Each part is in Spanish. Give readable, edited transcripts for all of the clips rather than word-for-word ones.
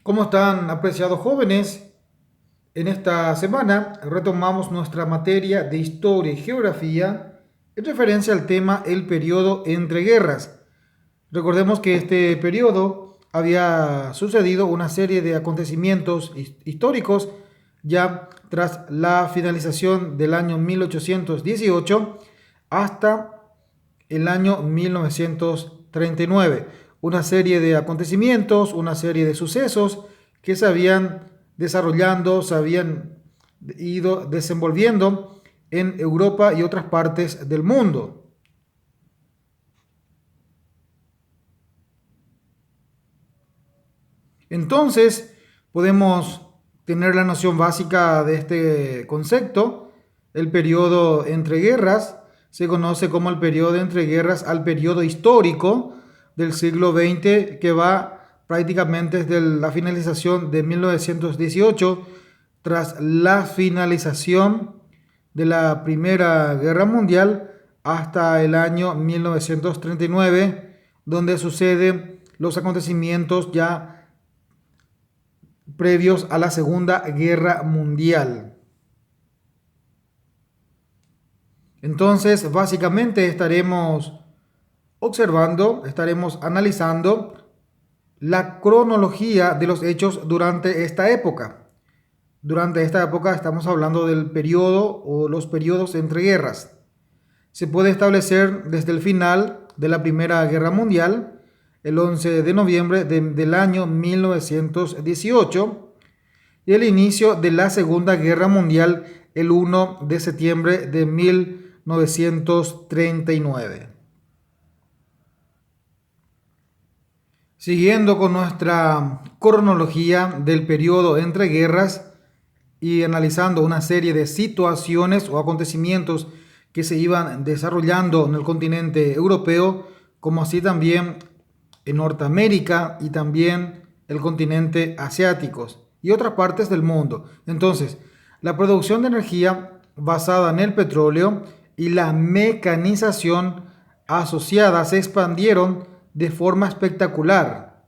¿Cómo están, apreciados jóvenes? En esta semana retomamos nuestra materia de historia y geografía en referencia al tema el periodo entre guerras. Recordemos que este periodo había sucedido una serie de acontecimientos históricos ya tras la finalización del año 1818 hasta el año 1939. Una serie de acontecimientos, una serie de sucesos que se habían desarrollando, se habían ido desenvolviendo en Europa y otras partes del mundo. Entonces, podemos tener la noción básica de este concepto. El periodo entre guerras se conoce como el periodo entre guerras al periodo histórico del siglo XX, que va prácticamente desde la finalización de 1918, tras la finalización de la Primera Guerra Mundial, hasta el año 1939, donde suceden los acontecimientos ya previos a la Segunda Guerra Mundial. Entonces, básicamente estaremos observando, estaremos analizando la cronología de los hechos durante esta época. Durante esta época estamos hablando del periodo o los periodos entre guerras. Se puede establecer desde el final de la Primera Guerra Mundial, el 11 de noviembre del año 1918, y el inicio de la Segunda Guerra Mundial, el 1 de septiembre de 1939. Siguiendo con nuestra cronología del periodo entre guerras y analizando una serie de situaciones o acontecimientos que se iban desarrollando en el continente europeo, como así también en Norteamérica y también el continente asiático y otras partes del mundo. Entonces, la producción de energía basada en el petróleo y la mecanización asociada se expandieron de forma espectacular.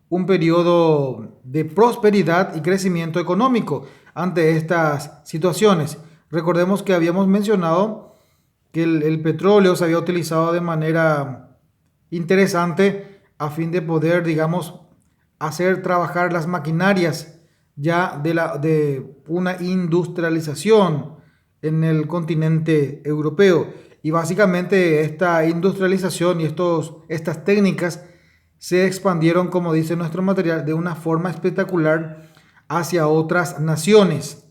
Un periodo de prosperidad y crecimiento económico ante estas situaciones. Recordemos que habíamos mencionado que el petróleo se había utilizado de manera interesante a fin de poder, digamos, hacer trabajar las maquinarias ya de una industrialización en el continente europeo. Y básicamente esta industrialización y estas técnicas se expandieron, como dice nuestro material, de una forma espectacular hacia otras naciones.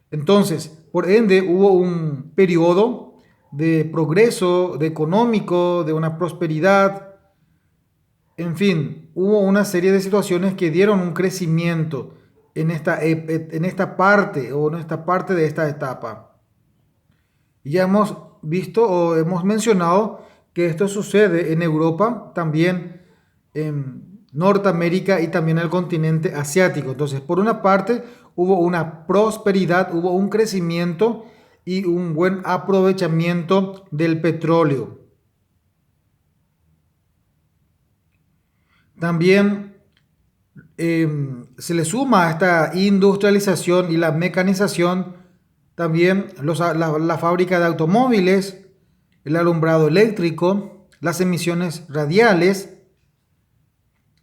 Entonces, por ende, hubo un periodo de progreso, de económico, de una prosperidad. En fin, hubo una serie de situaciones que dieron un crecimiento en esta parte o en esta parte de esta etapa. Ya hemos visto o hemos mencionado que esto sucede en Europa, también en Norteamérica y también en el continente asiático. Entonces, por una parte, hubo una prosperidad, hubo un crecimiento y un buen aprovechamiento del petróleo. También se le suma a esta industrialización y la mecanización también la fábrica de automóviles, el alumbrado eléctrico, las emisiones radiales.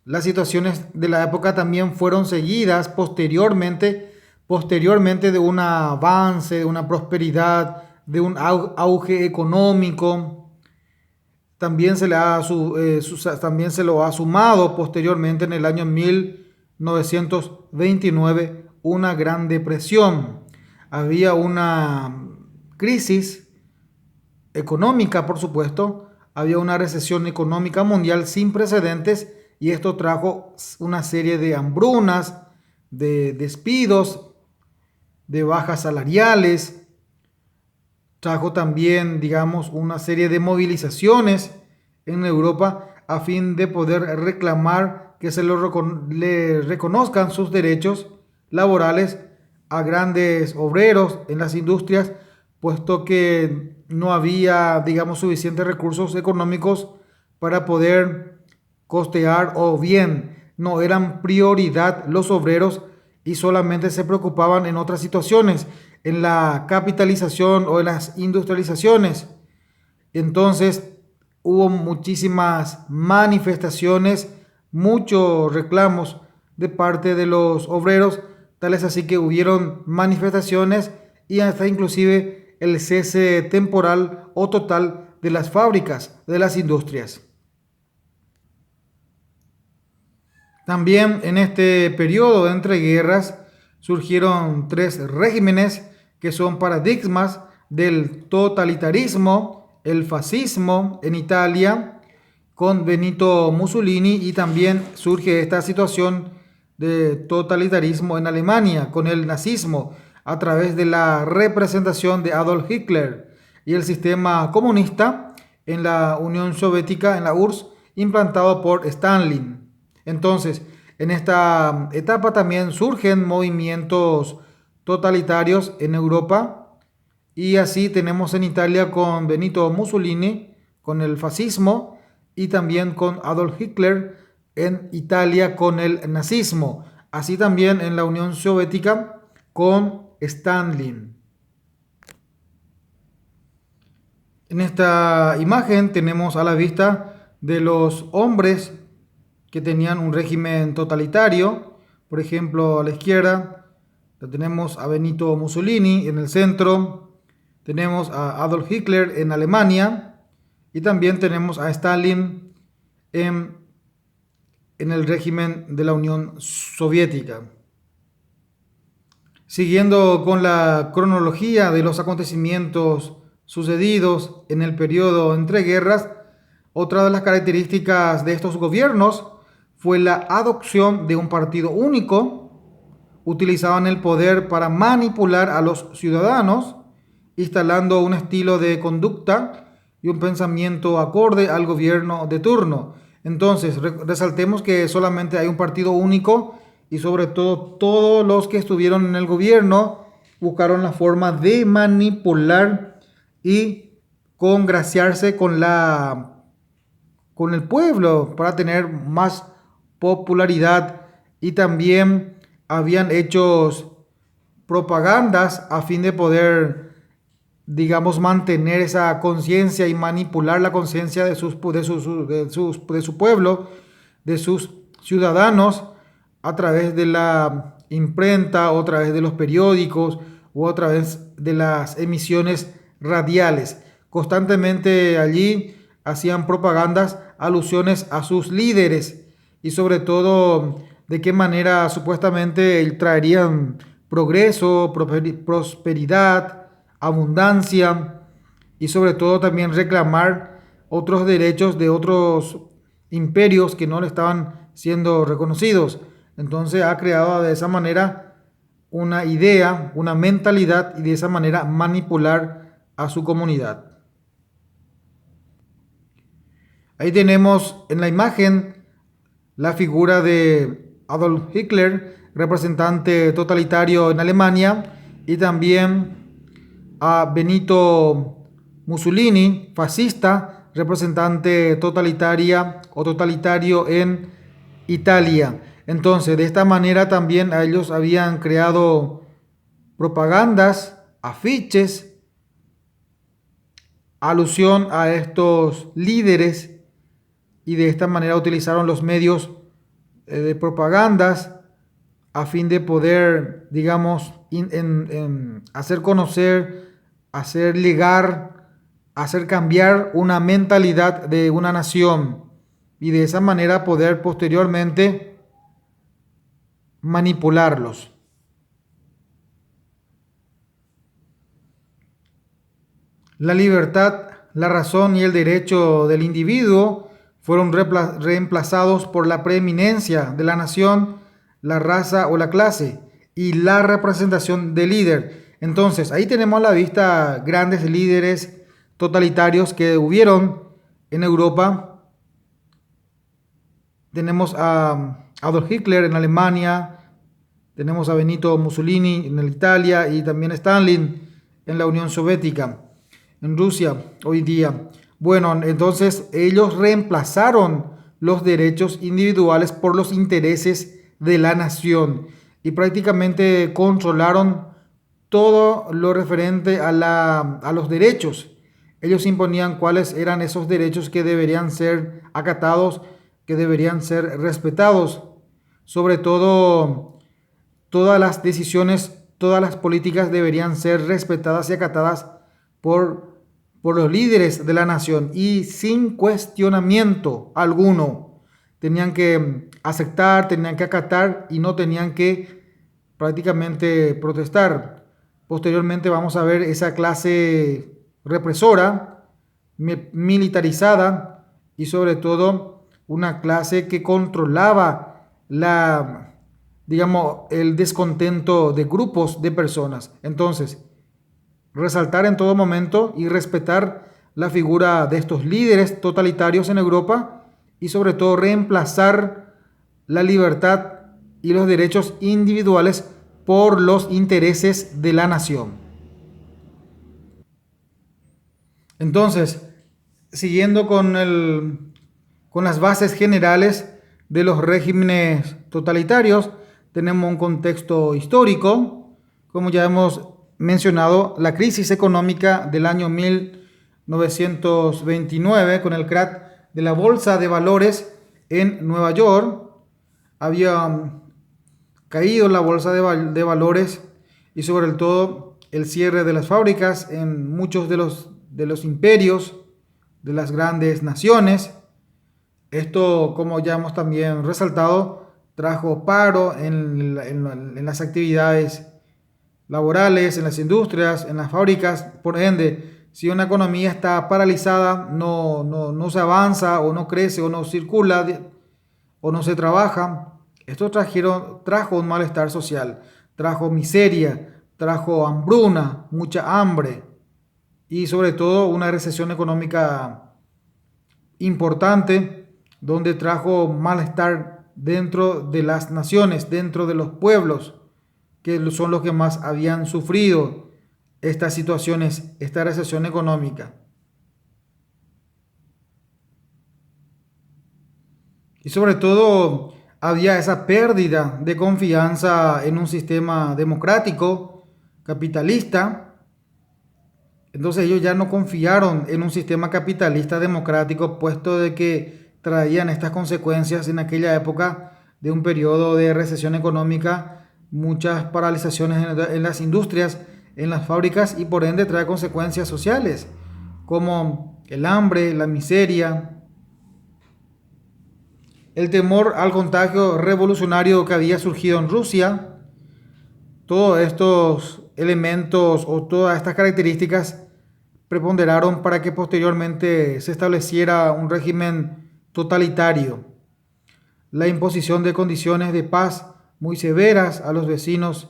Las situaciones de la época también fueron seguidas posteriormente de un avance, de una prosperidad, de un auge económico. También también se lo ha sumado posteriormente en el año 1929 una gran depresión. Había una crisis económica, por supuesto, había una recesión económica mundial sin precedentes y esto trajo una serie de hambrunas, de despidos, de bajas salariales, trajo también, digamos, una serie de movilizaciones en Europa a fin de poder reclamar que le reconozcan sus derechos laborales a grandes obreros en las industrias, puesto que no había, digamos, suficientes recursos económicos para poder costear o bien no eran prioridad los obreros y solamente se preocupaban en otras situaciones, en la capitalización o en las industrializaciones. Entonces hubo muchísimas manifestaciones, muchos reclamos de parte de los obreros, tales así que hubieron manifestaciones y hasta inclusive el cese temporal o total de las fábricas, de las industrias. También en este periodo de entreguerras surgieron tres regímenes que son paradigmas del totalitarismo: el fascismo en Italia con Benito Mussolini, y también surge esta situación de totalitarismo en Alemania con el nazismo a través de la representación de Adolf Hitler, y el sistema comunista en la Unión Soviética, en la URSS, implantado por Stalin. Entonces, en esta etapa también surgen movimientos totalitarios en Europa, y así tenemos en Italia con Benito Mussolini, con el fascismo, y también con Adolf Hitler en Italia con el nazismo. Así también en la Unión Soviética con Stalin. En esta imagen tenemos a la vista de los hombres que tenían un régimen totalitario. Por ejemplo, a la izquierda tenemos a Benito Mussolini, en el centro tenemos a Adolf Hitler en Alemania, y también tenemos a Stalin en el régimen de la Unión Soviética. Siguiendo con la cronología de los acontecimientos sucedidos en el periodo entre guerras, otra de las características de estos gobiernos fue la adopción de un partido único. Utilizaban el poder para manipular a los ciudadanos, instalando un estilo de conducta y un pensamiento acorde al gobierno de turno. Entonces, resaltemos que solamente hay un partido único, y sobre todo todos los que estuvieron en el gobierno buscaron la forma de manipular y congraciarse con el pueblo para tener más popularidad, y también habían hecho propagandas a fin de poder, digamos, mantener esa conciencia y manipular la conciencia de su pueblo, de sus ciudadanos, a través de la imprenta, o a través de los periódicos, o a través de las emisiones radiales. Constantemente allí hacían propagandas, alusiones a sus líderes, y sobre todo de qué manera supuestamente traerían progreso, prosperidad, abundancia, y sobre todo también reclamar otros derechos de otros imperios que no le estaban siendo reconocidos. Entonces ha creado de esa manera una idea, una mentalidad, y de esa manera manipular a su comunidad. Ahí tenemos en la imagen la figura de Adolf Hitler, representante totalitario en Alemania, y también a Benito Mussolini, fascista, representante totalitario en Italia. Entonces, de esta manera también a ellos habían creado propagandas, afiches, alusión a estos líderes, y de esta manera utilizaron los medios de propagandas a fin de poder, digamos, hacer conocer, hacer llegar, hacer cambiar una mentalidad de una nación, y de esa manera poder posteriormente manipularlos. La libertad, la razón y el derecho del individuo fueron reemplazados por la preeminencia de la nación, la raza o la clase, y la representación del líder. Entonces, ahí tenemos a la vista grandes líderes totalitarios que hubieron en Europa. Tenemos a Adolf Hitler en Alemania, tenemos a Benito Mussolini en Italia, y también Stalin en la Unión Soviética, en Rusia hoy día. Bueno, entonces ellos reemplazaron los derechos individuales por los intereses de la nación y prácticamente controlaron todo lo referente a los derechos. Ellos imponían cuáles eran esos derechos que deberían ser acatados, que deberían ser respetados. Sobre todo, todas las decisiones, todas las políticas deberían ser respetadas y acatadas por los líderes de la nación y sin cuestionamiento alguno. Tenían que aceptar, tenían que acatar y no tenían que prácticamente protestar. Posteriormente vamos a ver esa clase represora, militarizada y sobre todo una clase que controlaba el descontento de grupos de personas. Entonces, resaltar en todo momento y respetar la figura de estos líderes totalitarios en Europa y sobre todo reemplazar la libertad y los derechos individuales por los intereses de la nación. Entonces, siguiendo con las bases generales de los regímenes totalitarios, tenemos un contexto histórico, como ya hemos mencionado, la crisis económica del año 1929 con el crack de la bolsa de valores en Nueva York. Había caído la bolsa de valores y sobre todo el cierre de las fábricas en muchos de los imperios de las grandes naciones. Esto, como ya hemos también resaltado, trajo paro en las actividades laborales, en las industrias, en las fábricas. Por ende, si una economía está paralizada, no se avanza o no crece o no circula o no se trabaja. Esto trajo un malestar social, trajo miseria, trajo hambruna, mucha hambre y sobre todo una recesión económica importante donde trajo malestar dentro de las naciones, dentro de los pueblos, que son los que más habían sufrido estas situaciones, esta recesión económica. Y sobre todo había esa pérdida de confianza en un sistema democrático, capitalista. Entonces ellos ya no confiaron en un sistema capitalista democrático, puesto de que traían estas consecuencias en aquella época de un periodo de recesión económica, muchas paralizaciones en las industrias, en las fábricas y por ende trae consecuencias sociales como el hambre, la miseria, el temor al contagio revolucionario que había surgido en Rusia. Todos estos elementos o todas estas características preponderaron para que posteriormente se estableciera un régimen totalitario. La imposición de condiciones de paz muy severas a los vencidos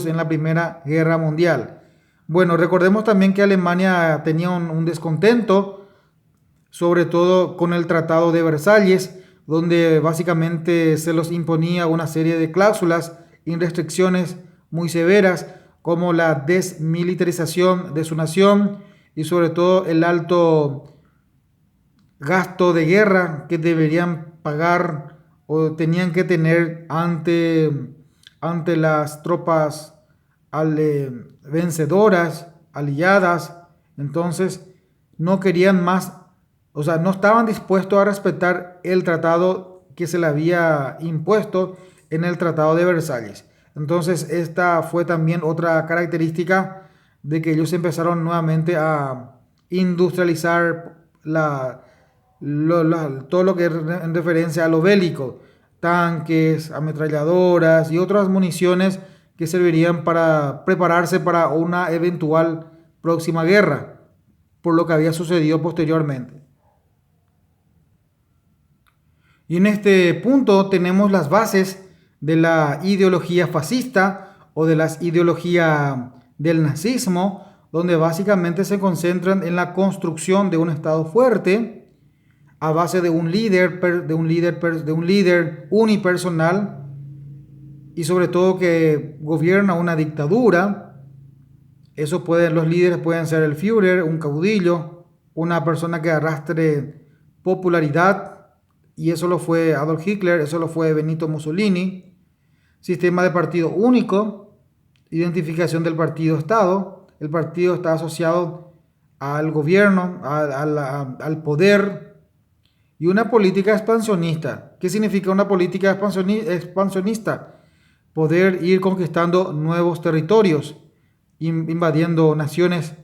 en la Primera Guerra Mundial. Bueno, recordemos también que Alemania tenía un descontento, sobre todo con el Tratado de Versalles, donde básicamente se los imponía una serie de cláusulas y restricciones muy severas, como la desmilitarización de su nación y sobre todo el alto gasto de guerra que deberían pagar o tenían que tener ante las tropas vencedoras, aliadas. Entonces no querían más, o sea, no estaban dispuestos a respetar el tratado que se le había impuesto en el Tratado de Versalles. Entonces esta fue también otra característica de que ellos empezaron nuevamente a industrializar todo lo que es en referencia a lo bélico, tanques, ametralladoras y otras municiones que servirían para prepararse para una eventual próxima guerra, por lo que había sucedido posteriormente. Y en este punto tenemos las bases de la ideología fascista o de las ideologías del nazismo, donde básicamente se concentran en la construcción de un Estado fuerte a base de un líder unipersonal y sobre todo que gobierna una dictadura. Los líderes pueden ser el Führer, un caudillo, una persona que arrastre popularidad y eso lo fue Adolf Hitler, eso lo fue Benito Mussolini. Sistema de partido único, identificación del partido-estado. El partido está asociado al gobierno, al poder, y una política expansionista. ¿Qué significa una política expansionista? Poder ir conquistando nuevos territorios, invadiendo naciones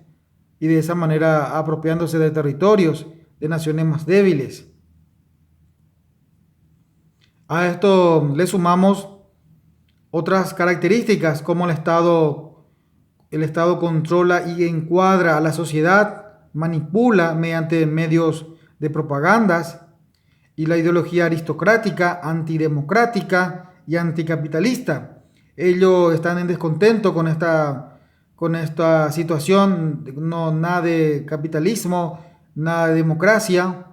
y de esa manera apropiándose de territorios de naciones más débiles. A esto le sumamos otras características como el Estado controla y encuadra a la sociedad, manipula mediante medios de propagandas, y la ideología aristocrática, antidemocrática y anticapitalista. Ellos están en descontento con esta situación, no, nada de capitalismo, nada de democracia.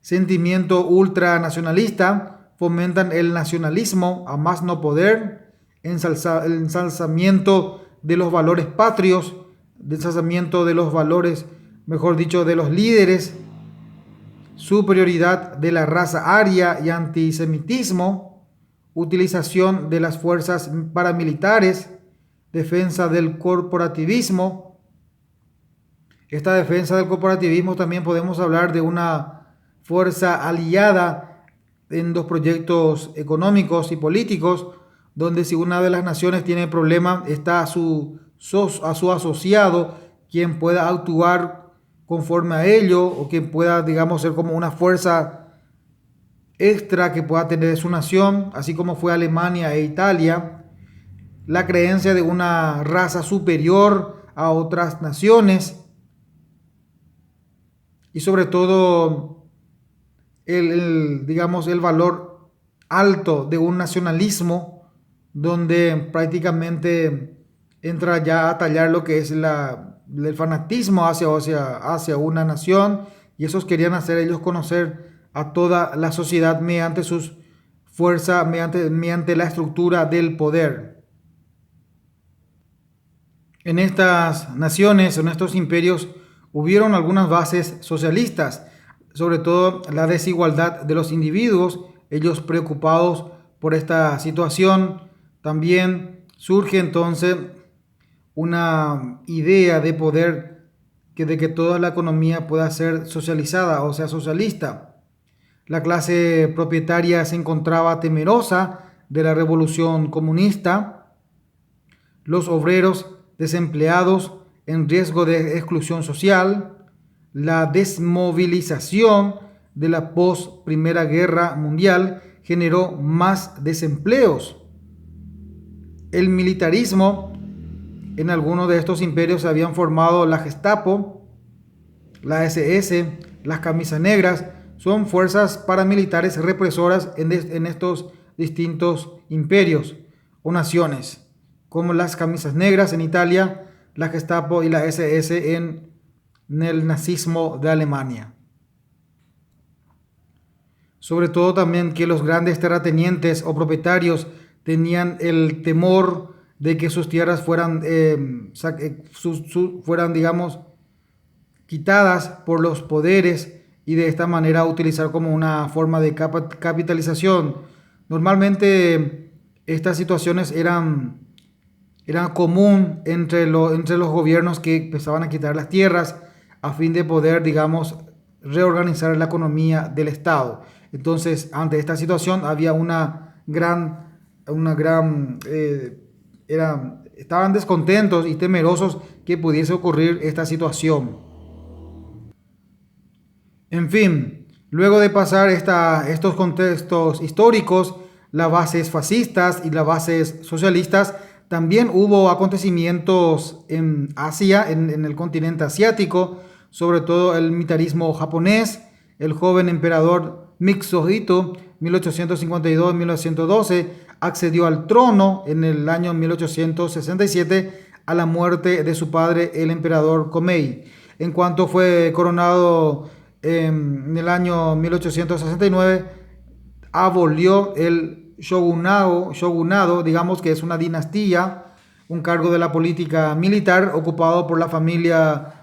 Sentimiento ultranacionalista, fomentan el nacionalismo a más no poder, el ensalzamiento de los valores patrios, ensalzamiento de los valores, mejor dicho, de los líderes, superioridad de la raza aria y antisemitismo, utilización de las fuerzas paramilitares, defensa del corporativismo. Esta defensa del corporativismo también podemos hablar de una fuerza aliada en los proyectos económicos y políticos, donde si una de las naciones tiene problemas, está a su asociado, quien pueda actuar conforme a ello, o que pueda, digamos, ser como una fuerza extra que pueda tener su nación, así como fue Alemania e Italia. La creencia de una raza superior a otras naciones, y sobre todo digamos, el valor alto de un nacionalismo donde prácticamente entra ya a tallar lo que es el fanatismo hacia una nación, y esos querían hacer ellos conocer a toda la sociedad mediante sus fuerzas, mediante la estructura del poder. En estas naciones, en estos imperios, hubieron algunas bases socialistas, sobre todo la desigualdad de los individuos. Ellos preocupados por esta situación, también surge entonces una idea de poder, de que toda la economía pueda ser socializada, o sea, socialista. La clase propietaria se encontraba temerosa de la revolución comunista. Los obreros desempleados en riesgo de exclusión social. La desmovilización de la post-Primera Guerra Mundial generó más desempleos. El militarismo. En algunos de estos imperios se habían formado la Gestapo, la SS, las camisas negras. Son fuerzas paramilitares represoras en estos distintos imperios o naciones, como las camisas negras en Italia, la Gestapo y la SS en el nazismo de Alemania. Sobre todo también que los grandes terratenientes o propietarios tenían el temor de que sus tierras fueran, digamos, quitadas por los poderes, y de esta manera utilizar como una forma de capitalización. Normalmente estas situaciones eran común entre los gobiernos que empezaban a quitar las tierras a fin de poder, digamos, reorganizar la economía del Estado. Entonces, ante esta situación había estaban descontentos y temerosos que pudiese ocurrir esta situación. En fin, luego de pasar estos contextos históricos, las bases fascistas y las bases socialistas, también hubo acontecimientos en Asia, en el continente asiático, sobre todo el militarismo japonés. El joven emperador Mitsuhito, 1852-1912, accedió al trono en el año 1867 a la muerte de su padre, el emperador Komei. En cuanto fue coronado en el año 1869, abolió el shogunado, digamos que es una dinastía, un cargo de la política militar ocupado por la familia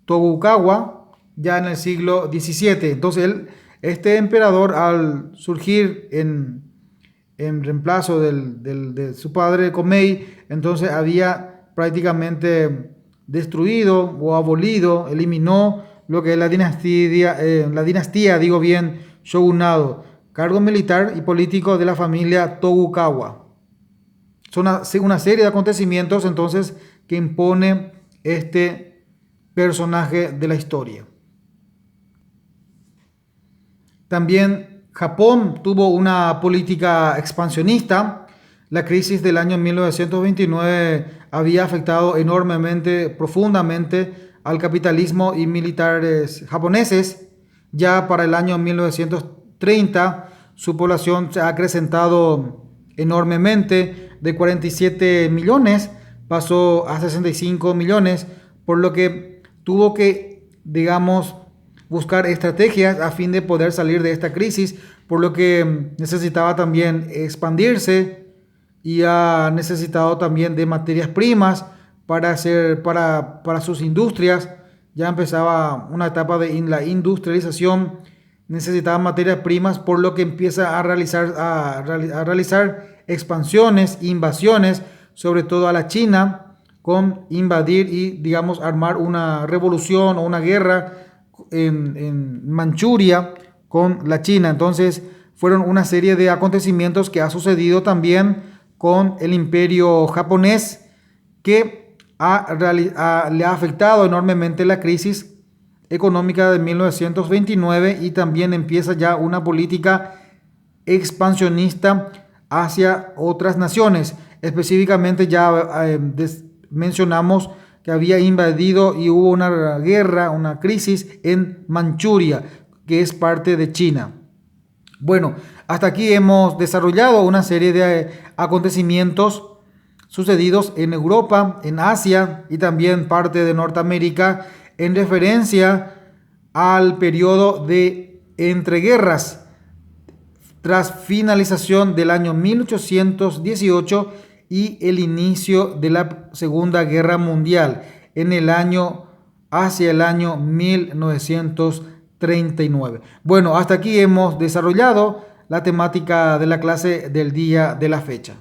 Tokugawa ya en el siglo XVII. Entonces él Este emperador, al surgir en reemplazo de su padre Comei, entonces había prácticamente destruido o abolido, eliminó lo que es la dinastía, digo bien, shogunado, cargo militar y político de la familia Tokugawa. Son una serie de acontecimientos entonces que impone este personaje de la historia. También Japón tuvo una política expansionista. La crisis del año 1929 había afectado enormemente, profundamente al capitalismo y militares japoneses. Ya para el año 1930 su población se ha acrecentado enormemente, de 47 millones pasó a 65 millones, por lo que tuvo que, digamos, buscar estrategias a fin de poder salir de esta crisis, por lo que necesitaba también expandirse y ha necesitado también de materias primas para sus industrias. Ya empezaba una etapa de la industrialización, necesitaba materias primas, por lo que empieza a realizar expansiones, invasiones, sobre todo a la China, con invadir y, digamos, armar una revolución o una guerra en Manchuria con la China. Entonces fueron una serie de acontecimientos que ha sucedido también con el imperio japonés, que le ha afectado enormemente la crisis económica de 1929, y también empieza ya una política expansionista hacia otras naciones. Específicamente ya mencionamos que había invadido y hubo una guerra, una crisis en Manchuria, que es parte de China. Bueno, hasta aquí hemos desarrollado una serie de acontecimientos sucedidos en Europa, en Asia y también parte de Norteamérica, en referencia al periodo de entreguerras tras finalización del año 1818 y el inicio de la Segunda Guerra Mundial hacia el año 1939. Bueno, hasta aquí hemos desarrollado la temática de la clase del día de la fecha.